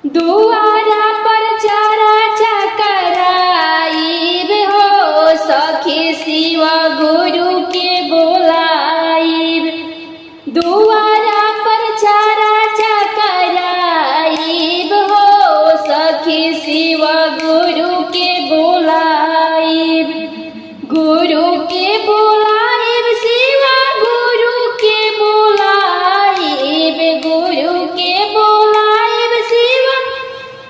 दुआरा पर चारा चकराइब हो सखी शिव गुरु के बोलाइब। दुआरा पर चारा चकराइब हो सखी शिव गुरु के बोलाइब। गुरु के बोलाइब शिव गुरु के बोलाइब। गुरु के बोलाइब शिव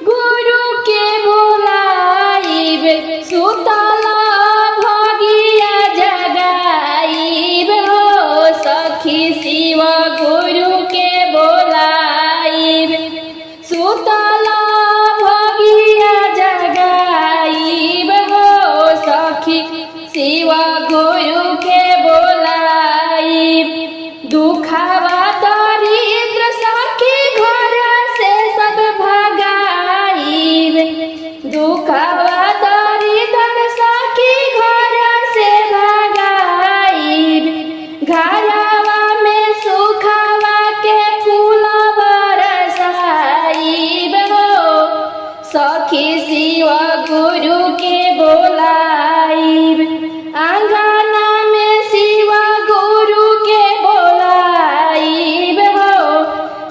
गुरु के बोलाइब। सुतला भगिया जगाइब हो सखी शिव गुरु के बोलाइब। सुतला भगिया जगाइब हो सखी शिव गुरु के बोलाइब। दुखावा दरिद्र सखी घर से सब भगाइब। दुखावा दरिद्र सखी घर से भगाइब। घरवा में सुखवा के फूल बरसाइब हो सखी शिव गुरु के बोलाइब। आंगना में शिव गुरु के बोलाइब हो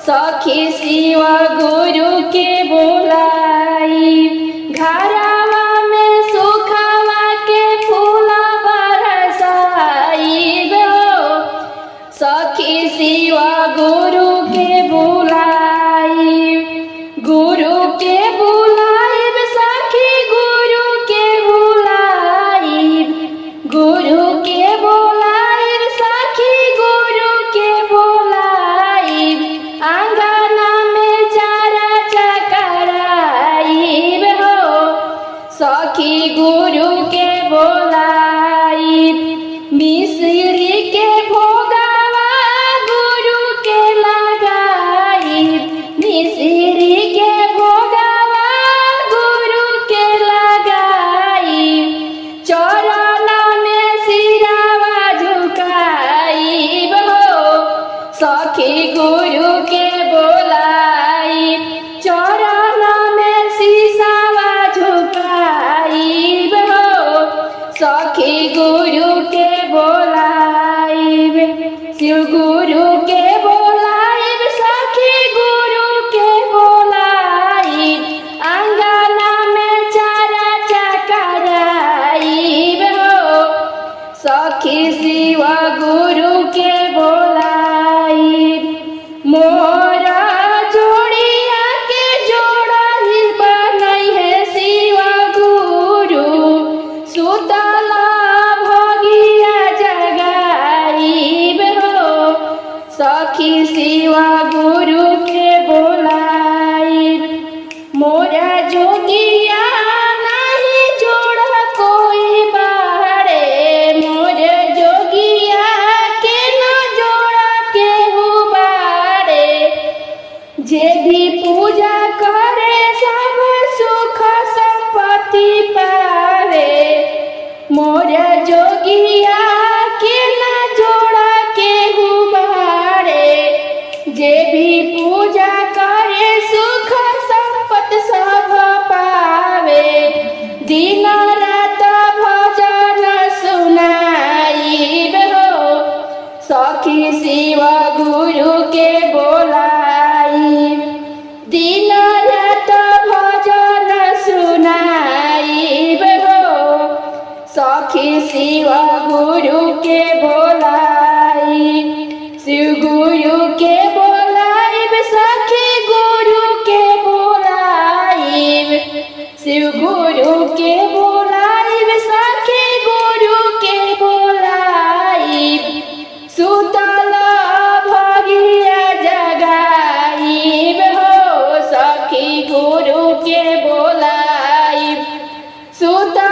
सखी शिव गुरु के बोलाइब। घरवा में सुखवा के फूल बरसाइब हो सखी शिव गुरु के बोलाइब। गुरु के बोलाइब सखी गुरु के बोलाइब। गुरु के बोलाइब सखी गुरु के बोलाइब। आंगना में चारा चकराइब हो सखी गुरु के बोलाइब। मिश्री के भोगवा गुरु के लगाइब। मिश्री के भोगवा गुरु के लगाइब। चरण में सिरवा झुकाइब हो सखी गुरु के बोलाइब। चरण में शीशवा झुकाइब हो सखी गुरु के बोलाइब। शिव गुरु के बोलाइब सखी गुरु के बोलाइब। आंगना में चारा चकराइब हो सखी शिव गुरु के बोलाइब। मोर जोड़िया के जोड़ही बनई है शिव गुरु। सुतला भगिया जगाइब हो सखी शिव गुरु के बोलाइब। मोरा जोगिया नहीं जोड़ कोई बारे। मोर जोगिया के न जोड़ा केहू बारे। जे भी पूजा करे सब सुख संपत्ति पावे। मोर जोगिया के न जोड़ा केहू बारे। जे भी पूजा करे सुख संपत्ति सब पावे। दिन रात भजन सुनाइब हो सखी शिव गुरु के बोलाइब। दिन रात भजन सुनाइब हो सखी शिव गुरु के बोलाइब। शिव गुरु के बोलाइब सखी गुरु के बोलाइब। शिव गुरु के बोलाइब सखी गुरु के बोलाइब। सुतला भगिया जगाइब हो सखी गुरु के बोलाइब। सुतला